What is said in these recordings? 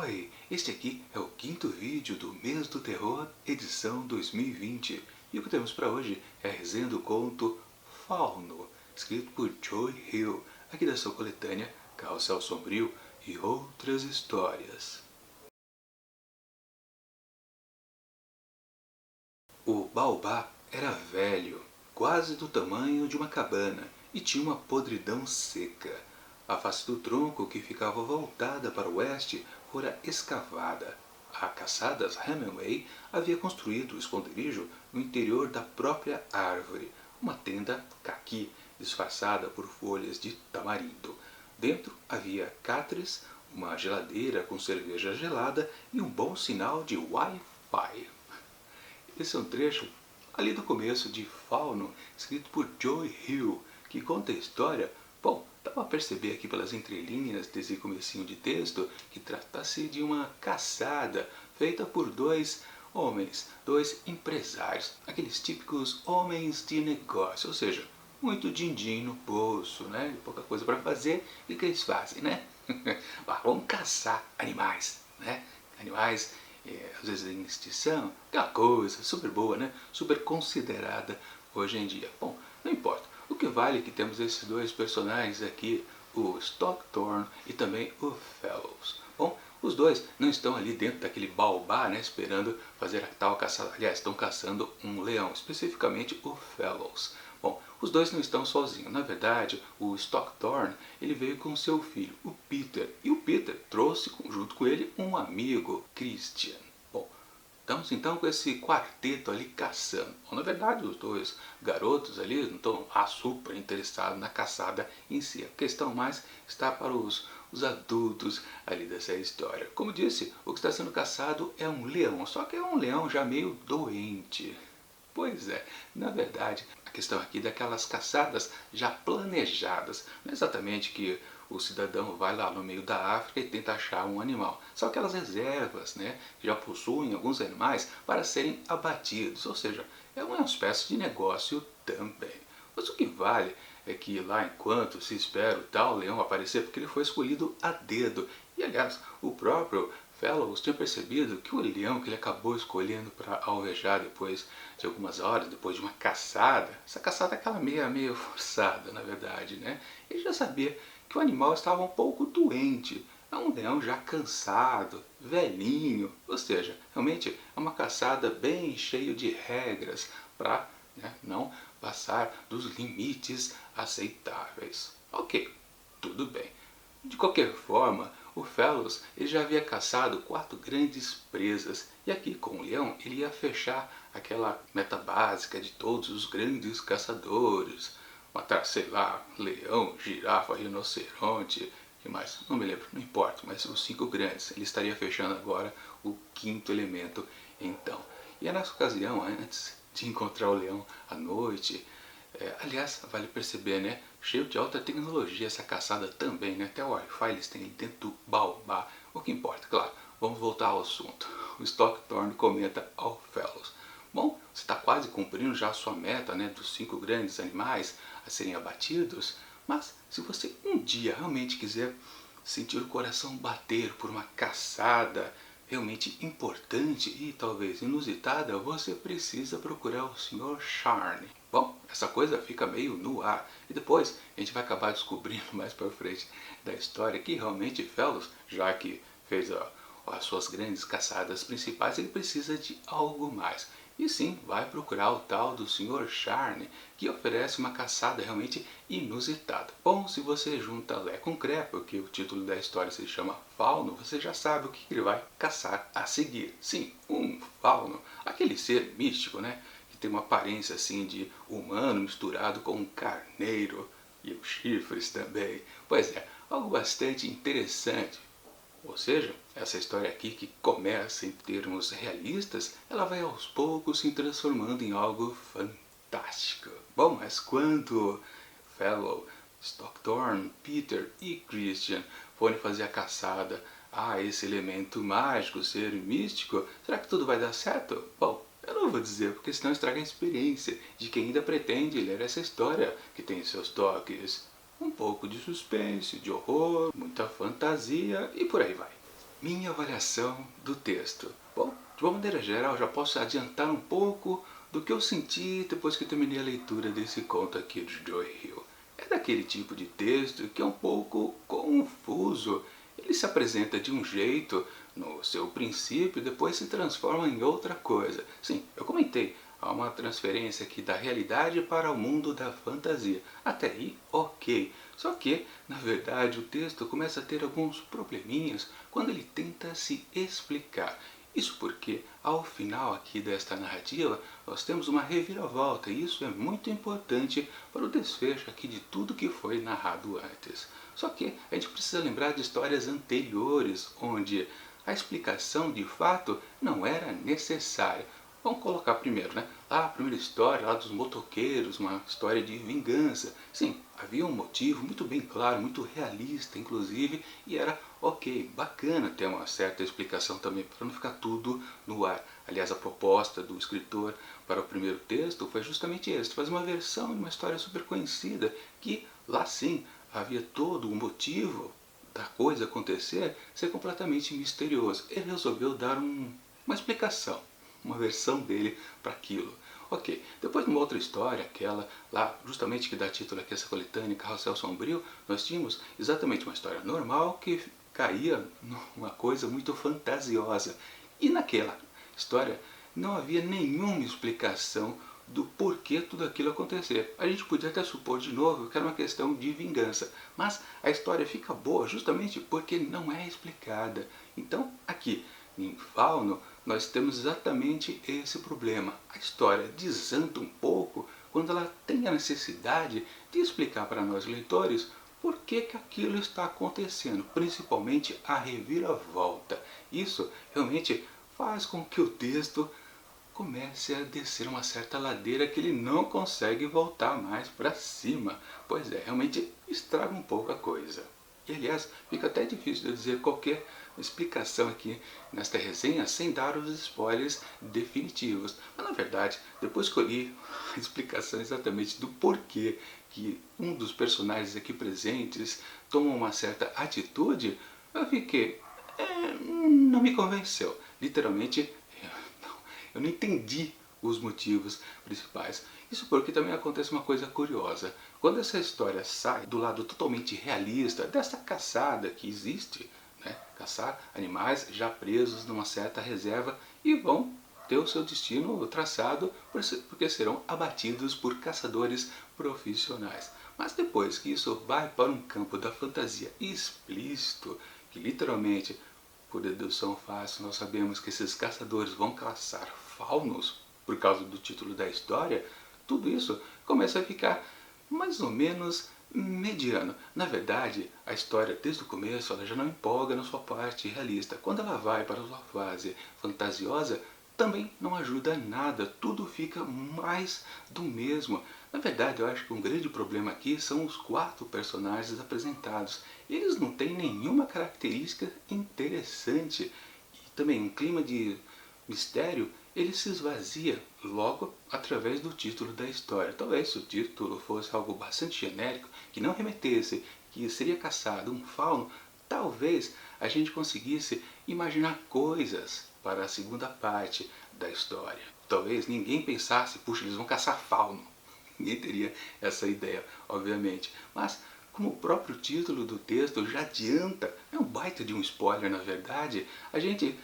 Oi, este aqui é o quinto vídeo do Mês do Terror, edição 2020. E o que temos para hoje é a resenha do conto Fauno, escrito por Joy Hill, aqui da sua coletânea Carrossel Sombrio e Outras Histórias. O baobá era velho, quase do tamanho de uma cabana, e tinha uma podridão seca. A face do tronco, que ficava voltada para o oeste, fora escavada. A caçadas Hemingway havia construído o esconderijo no interior da própria árvore, uma tenda caqui, disfarçada por folhas de tamarindo. Dentro havia catres, uma geladeira com cerveja gelada e um bom sinal de Wi-Fi. Esse é um trecho ali do começo de Fauno, escrito por Joy Hill, que conta a história. Bom, dá para perceber aqui pelas entrelinhas desse comecinho de texto que trata-se de uma caçada feita por dois homens, dois empresários, aqueles típicos homens de negócio, ou seja, muito din-din no bolso, né? Pouca coisa para fazer, e o que eles fazem, né? Vamos caçar animais, né? Animais às vezes em extinção, aquela coisa super boa, né? Super considerada hoje em dia. Bom, não importa. O que vale é que temos esses dois personagens aqui, o Stockthorn e também o Fellows. Bom, os dois não estão ali dentro daquele baobá, né, esperando fazer a tal caçada. Aliás, estão caçando um leão, especificamente o Fellows. Bom, os dois não estão sozinhos. Na verdade, o Stockthorn, ele veio com seu filho, o Peter. E o Peter trouxe junto com ele um amigo, Christian. Bom, estamos então com esse quarteto ali caçando. Bom, na verdade, os dois garotos ali não estão super interessados na caçada em si. A questão mais está para os adultos ali dessa história. Como disse, o que está sendo caçado é um leão, só que é um leão já meio doente. Pois é, na verdade, a questão aqui é daquelas caçadas já planejadas. Não é exatamente que o cidadão vai lá no meio da África e tenta achar um animal. São aquelas reservas, né, que já possuem alguns animais para serem abatidos. Ou seja, é uma espécie de negócio também. Mas o que vale é que lá, enquanto se espera o tal leão aparecer, porque ele foi escolhido a dedo. E aliás, o próprio Fellows tinha percebido que o leão que ele acabou escolhendo para alvejar depois de algumas horas, depois de uma caçada, essa caçada é aquela meio forçada, na verdade, né? Ele já sabia que o animal estava um pouco doente. É um leão já cansado, velhinho, ou seja, realmente é uma caçada bem cheia de regras para, né, não passar dos limites aceitáveis. Ok, tudo bem. De qualquer forma, o Fellows ele já havia caçado 4 grandes presas, e aqui com o leão ele ia fechar aquela meta básica de todos os grandes caçadores. Matar, sei lá, leão, girafa, rinoceronte, que mais? Não me lembro, não importa, mas os 5 grandes. Ele estaria fechando agora o 5º elemento então. E é nessa ocasião, antes de encontrar o leão à noite, aliás, vale perceber, né? Cheio de alta tecnologia essa caçada também, né? Até o Wi-Fi eles têm dentro do baobá. O que importa, claro. Vamos voltar ao assunto. O Stockthorn comenta ao Fellows: bom, você está quase cumprindo já a sua meta, né? Dos 5 grandes animais a serem abatidos. Mas se você um dia realmente quiser sentir o coração bater por uma caçada realmente importante e talvez inusitada, você precisa procurar o Sr. Charne. Bom, essa coisa fica meio no ar, e depois a gente vai acabar descobrindo mais para frente da história que realmente Fellows, já que fez as suas grandes caçadas principais, ele precisa de algo mais. E sim, vai procurar o tal do Sr. Charne, que oferece uma caçada realmente inusitada. Bom, se você junta Lé com Cré, porque o título da história se chama Fauno, você já sabe o que ele vai caçar a seguir. Sim, um fauno, aquele ser místico, né? Que tem uma aparência assim de humano misturado com um carneiro, e os chifres também. Pois é, algo bastante interessante. Ou seja, essa história aqui, que começa em termos realistas, ela vai aos poucos se transformando em algo fantástico. Bom, mas quando Fellow, Stockthorn, Peter e Christian forem fazer a caçada a esse elemento mágico, ser místico, será que tudo vai dar certo? Bom, eu não vou dizer, porque senão estraga a experiência de quem ainda pretende ler essa história, que tem seus toques um pouco de suspense, de horror, muita fantasia e por aí vai. Minha avaliação do texto. Bom, de uma maneira geral, já posso adiantar um pouco do que eu senti depois que terminei a leitura desse conto aqui de Joy Hill. É daquele tipo de texto que é um pouco confuso. Ele se apresenta de um jeito no seu princípio e depois se transforma em outra coisa. Sim, eu comentei, há uma transferência aqui da realidade para o mundo da fantasia. Até aí, ok. Só que, na verdade, o texto começa a ter alguns probleminhas quando ele tenta se explicar. Isso porque, ao final aqui desta narrativa, nós temos uma reviravolta, e isso é muito importante para o desfecho aqui de tudo que foi narrado antes. Só que a gente precisa lembrar de histórias anteriores, onde a explicação de fato não era necessária. Vamos colocar primeiro, né? Lá a primeira história, lá dos motoqueiros, uma história de vingança. Sim, havia um motivo muito bem claro, muito realista, inclusive, e era ok, bacana ter uma certa explicação também, para não ficar tudo no ar. Aliás, a proposta do escritor para o primeiro texto foi justamente esse, fazer uma versão de uma história super conhecida, que lá sim havia todo o motivo da coisa acontecer ser completamente misterioso. Ele resolveu dar uma explicação, uma versão dele para aquilo. Ok, depois numa outra história, aquela lá, justamente que dá título aqui a essa coletânea, Carrossel Sombrio, nós tínhamos exatamente uma história normal que caía numa coisa muito fantasiosa. E naquela história não havia nenhuma explicação do porquê tudo aquilo acontecer. A gente podia até supor de novo que era uma questão de vingança, mas a história fica boa justamente porque não é explicada. Então, aqui em Fauno, nós temos exatamente esse problema. A história desanda um pouco quando ela tem a necessidade de explicar para nós leitores por que aquilo está acontecendo, principalmente a reviravolta. Isso realmente faz com que o texto comece a descer uma certa ladeira que ele não consegue voltar mais para cima. Pois é, realmente estraga um pouco a coisa. E aliás, fica até difícil de dizer qualquer explicação aqui nesta resenha sem dar os spoilers definitivos. Mas na verdade, depois que eu li a explicação exatamente do porquê que um dos personagens aqui presentes toma uma certa atitude, eu fiquei... não me convenceu. Literalmente, eu não entendi os motivos principais. Isso porque também acontece uma coisa curiosa. Quando essa história sai do lado totalmente realista dessa caçada que existe, né? Caçar animais já presos numa certa reserva e vão ter o seu destino traçado porque serão abatidos por caçadores profissionais. Mas depois que isso vai para um campo da fantasia explícito, que literalmente, por dedução fácil, nós sabemos que esses caçadores vão caçar faunos por causa do título da história, tudo isso começa a ficar mais ou menos mediano. Na verdade, a história desde o começo ela já não empolga na sua parte realista. Quando ela vai para a sua fase fantasiosa, também não ajuda nada, tudo fica mais do mesmo. Na verdade, eu acho que um grande problema aqui são os 4 personagens apresentados. Eles não têm nenhuma característica interessante. E também um clima de mistério, ele se esvazia logo através do título da história. Talvez se o título fosse algo bastante genérico, que não remetesse, que seria caçado um fauno, talvez a gente conseguisse imaginar coisas para a segunda parte da história. Talvez ninguém pensasse, puxa, eles vão caçar fauno. Ninguém teria essa ideia, obviamente. Mas, como o próprio título do texto já adianta, é um baita de um spoiler na verdade, a gente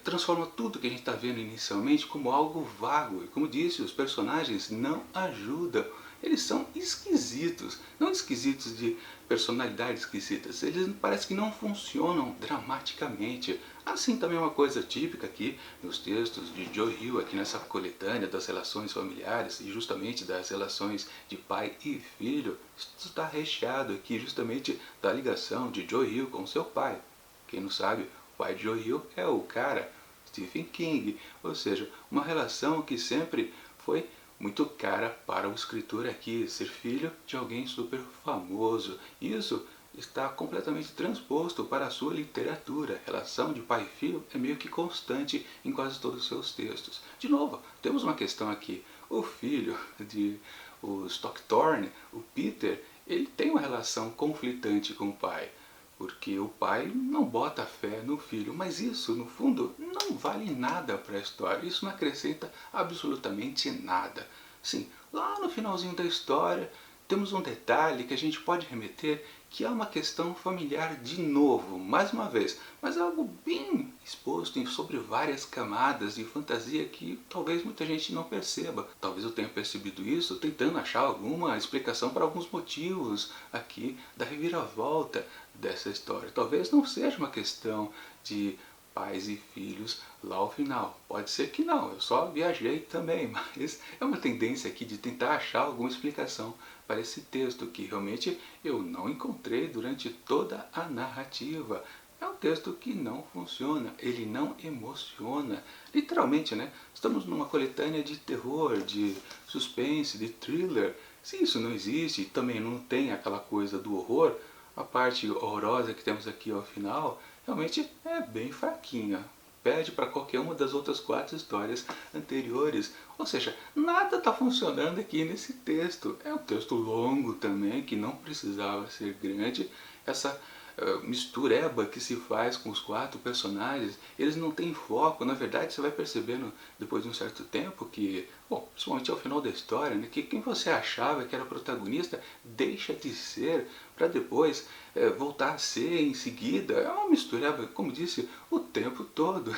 transforma tudo que a gente está vendo inicialmente como algo vago. E como disse, os personagens não ajudam. Eles são esquisitos. Não esquisitos de personalidades esquisitas. Eles parece que não funcionam dramaticamente. Assim também é uma coisa típica aqui nos textos de Joe Hill, aqui nessa coletânea das relações familiares e justamente das relações de pai e filho. Isso está recheado aqui justamente da ligação de Joe Hill com seu pai. Quem não sabe, o pai de Joe Hill é o cara Stephen King, ou seja, uma relação que sempre foi muito cara para o escritor aqui, ser filho de alguém super famoso. Isso está completamente transposto para a sua literatura. A relação de pai e filho é meio que constante em quase todos os seus textos. De novo, temos uma questão aqui. O filho de o Stockthorne, o Peter, ele tem uma relação conflitante com o pai. porque o pai não bota fé no filho, mas isso, no fundo, não vale nada para a história, isso não acrescenta absolutamente nada. Sim, lá no finalzinho da história, temos um detalhe que a gente pode remeter, que é uma questão familiar de novo, mais uma vez, mas é algo bem exposto sobre várias camadas de fantasia que talvez muita gente não perceba. Talvez eu tenha percebido isso tentando achar alguma explicação para alguns motivos aqui da reviravolta dessa história. Talvez não seja uma questão de pais e filhos lá ao final. Pode ser que não, eu só viajei também, mas é uma tendência aqui de tentar achar alguma explicação para esse texto que realmente eu não encontrei durante toda a narrativa. É um texto que não funciona, ele não emociona. Literalmente, né? Estamos numa coletânea de terror, de suspense, de thriller. Se isso não existe e também não tem aquela coisa do horror, a parte horrorosa que temos aqui ao final realmente é bem fraquinha. Perde para qualquer uma das outras 4 histórias anteriores. Ou seja, nada está funcionando aqui nesse texto. É um texto longo também, que não precisava ser grande. Essa mistureba que se faz com os 4 personagens, eles não têm foco. Na verdade, você vai percebendo depois de um certo tempo que, bom, principalmente ao final da história, né, que quem você achava que era o protagonista deixa de ser para depois voltar a ser em seguida. É uma mistureba, como disse, o tempo todo.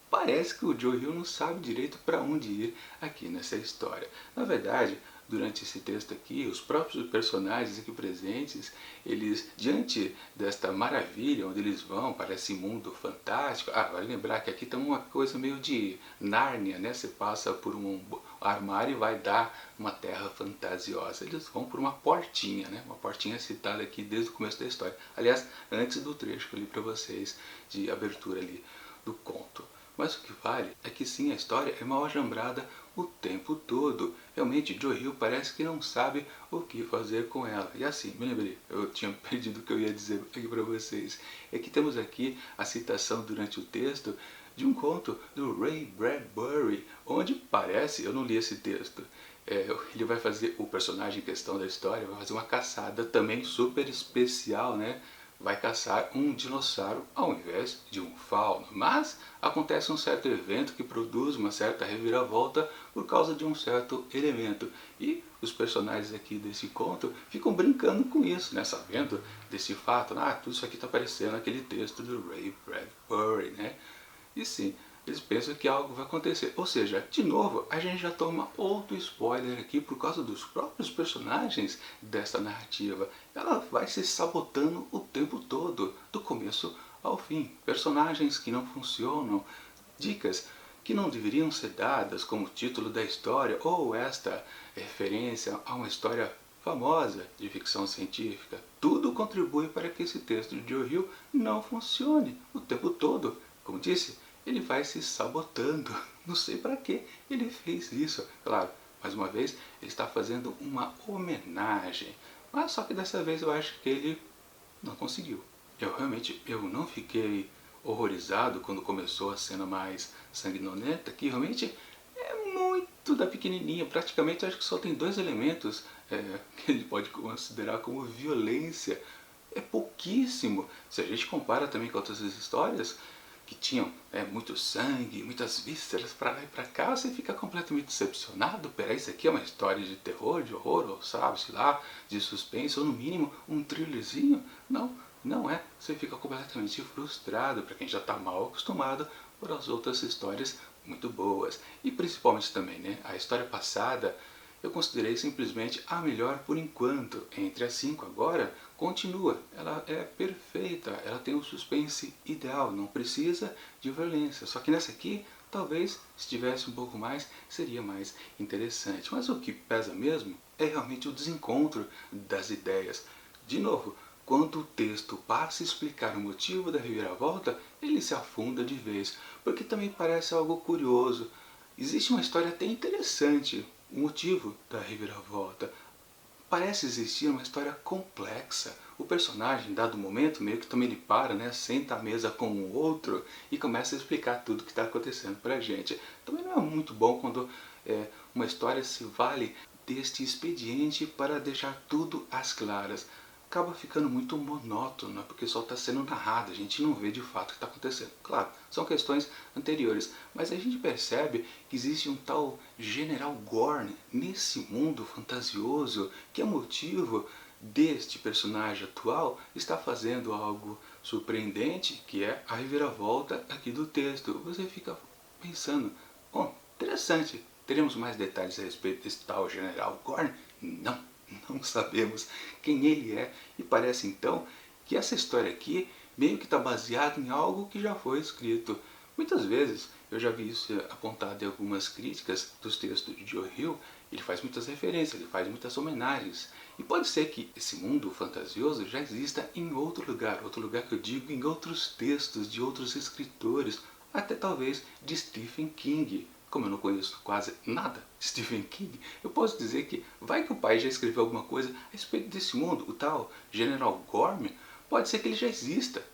Parece que o Joe Hill não sabe direito para onde ir aqui nessa história. Na verdade, durante esse texto aqui, os próprios personagens aqui presentes, eles, diante desta maravilha onde eles vão para esse mundo fantástico, vale lembrar que aqui tem uma coisa meio de Nárnia, né? Você passa por um armário e vai dar uma terra fantasiosa. Eles vão por uma portinha, né? Uma portinha citada aqui desde o começo da história. Aliás, antes do trecho que eu li para vocês de abertura ali do conto. Mas o que vale é que sim, a história é mal ajambrada o tempo todo. Realmente, Joe Hill parece que não sabe o que fazer com ela. E assim, me lembrei, eu tinha perdido o que eu ia dizer aqui para vocês. É que temos aqui a citação durante o texto de um conto do Ray Bradbury, onde parece, eu não li esse texto, ele vai fazer, o personagem em questão da história vai fazer uma caçada também super especial, né? Vai caçar um dinossauro ao invés de um fauno. Mas acontece um certo evento que produz uma certa reviravolta por causa de um certo elemento. E os personagens aqui desse conto ficam brincando com isso, né? Sabendo desse fato. Tudo isso aqui está aparecendo naquele texto do Ray Bradbury, né? E sim, eles pensam que algo vai acontecer. Ou seja, de novo, a gente já toma outro spoiler aqui por causa dos próprios personagens dessa narrativa. Ela vai se sabotando o tempo todo, do começo ao fim. Personagens que não funcionam, dicas que não deveriam ser dadas como título da história, ou esta referência a uma história famosa de ficção científica. Tudo contribui para que esse texto de Joe Hill não funcione o tempo todo. Como disse, ele vai se sabotando. Não sei para que ele fez isso. Claro, mais uma vez, ele está fazendo uma homenagem. Mas só que dessa vez eu acho que ele não conseguiu. Eu não fiquei horrorizado quando começou a cena mais sanguinolenta, que realmente é muito da pequenininha. Praticamente acho que só tem 2 elementos que ele pode considerar como violência. É pouquíssimo. Se a gente compara também com outras histórias que tinham muito sangue, muitas vísceras para lá e para cá, você fica completamente decepcionado. Peraí, isso aqui é uma história de terror, de horror, ou sabe, sei lá, de suspense, ou no mínimo um thrillerzinho? Não, não é. Você fica completamente frustrado, para quem já está mal acostumado por as outras histórias muito boas. E principalmente também, né, a história passada eu considerei simplesmente a melhor por enquanto. Entre as 5 agora, continua. Ela é perfeita, ela tem o suspense ideal, não precisa de violência. Só que nessa aqui, talvez, se tivesse um pouco mais, seria mais interessante. Mas o que pesa mesmo é realmente o desencontro das ideias. De novo, quando o texto passa a explicar o motivo da reviravolta, ele se afunda de vez, porque também parece algo curioso. Existe uma história até interessante, o motivo da reviravolta. Parece existir uma história complexa. O personagem, em dado momento, meio que também ele para, né, senta à mesa com o outro e começa a explicar tudo o que está acontecendo pra gente. Também não é muito bom quando uma história se vale deste expediente para deixar tudo às claras. acaba ficando muito monótono, né? Porque só está sendo narrado, a gente não vê de fato o que está acontecendo. Claro, são questões anteriores, mas a gente percebe que existe um tal General Gorn nesse mundo fantasioso que é motivo deste personagem atual estar fazendo algo surpreendente, que é a reviravolta aqui do texto. Você fica pensando, bom, interessante, teremos mais detalhes a respeito desse tal General Gorn? Não sabemos quem ele é, e parece então que essa história aqui meio que está baseada em algo que já foi escrito. Muitas vezes eu já vi isso apontado em algumas críticas dos textos de Joe Hill. Ele faz muitas referências, ele faz muitas homenagens. E pode ser que esse mundo fantasioso já exista em outro lugar que eu digo em outros textos de outros escritores, até talvez de Stephen King. Como eu não conheço quase nada de Stephen King, eu posso dizer que vai que o pai já escreveu alguma coisa a respeito desse mundo, o tal General Gorm, pode ser que ele já exista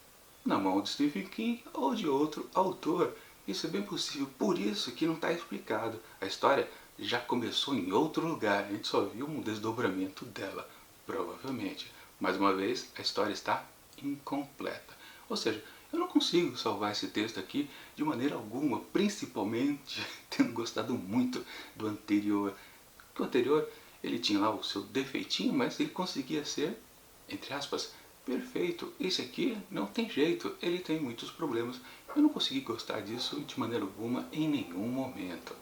na mão de Stephen King ou de outro autor. Isso é bem possível, por isso que não está explicado. A história já começou em outro lugar, a gente só viu um desdobramento dela, provavelmente. Mais uma vez, a história está incompleta. Ou seja, eu não consigo salvar esse texto aqui de maneira alguma, principalmente tendo gostado muito do anterior. Porque o anterior, ele tinha lá o seu defeitinho, mas ele conseguia ser, entre aspas, perfeito. Esse aqui não tem jeito, ele tem muitos problemas. Eu não consegui gostar disso de maneira alguma em nenhum momento.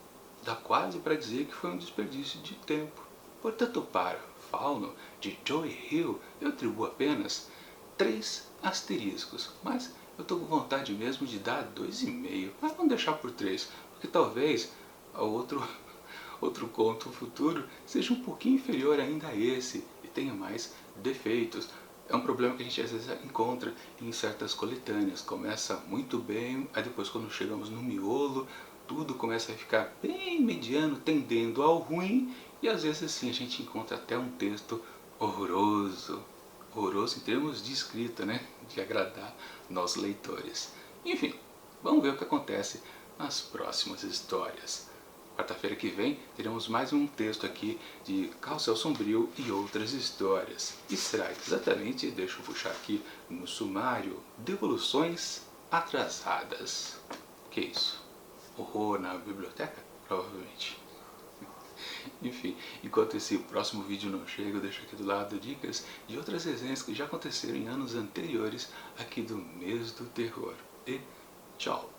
Dá quase para dizer que foi um desperdício de tempo. Portanto, para Fauno, de Joe Hill, eu atribuo apenas 3 asteriscos, mas eu estou com vontade mesmo de dar 2,5, mas vamos deixar por 3, porque talvez outro conto futuro seja um pouquinho inferior ainda a esse e tenha mais defeitos. É um problema que a gente às vezes encontra em certas coletâneas. Começa muito bem, aí depois quando chegamos no miolo, tudo começa a ficar bem mediano, tendendo ao ruim, e às vezes assim a gente encontra até um texto horroroso. Horroroso em termos de escrita, né? De agradar nós leitores. Enfim, vamos ver o que acontece nas próximas histórias. Quarta-feira que vem teremos mais um texto aqui de Carrossel Sombrio e outras histórias. E será exatamente, deixa eu puxar aqui no sumário, Devoluções Atrasadas. Que isso? Horror na biblioteca? Provavelmente. Enfim, enquanto esse próximo vídeo não chega, eu deixo aqui do lado dicas de outras resenhas que já aconteceram em anos anteriores aqui do Mês do Terror. E tchau!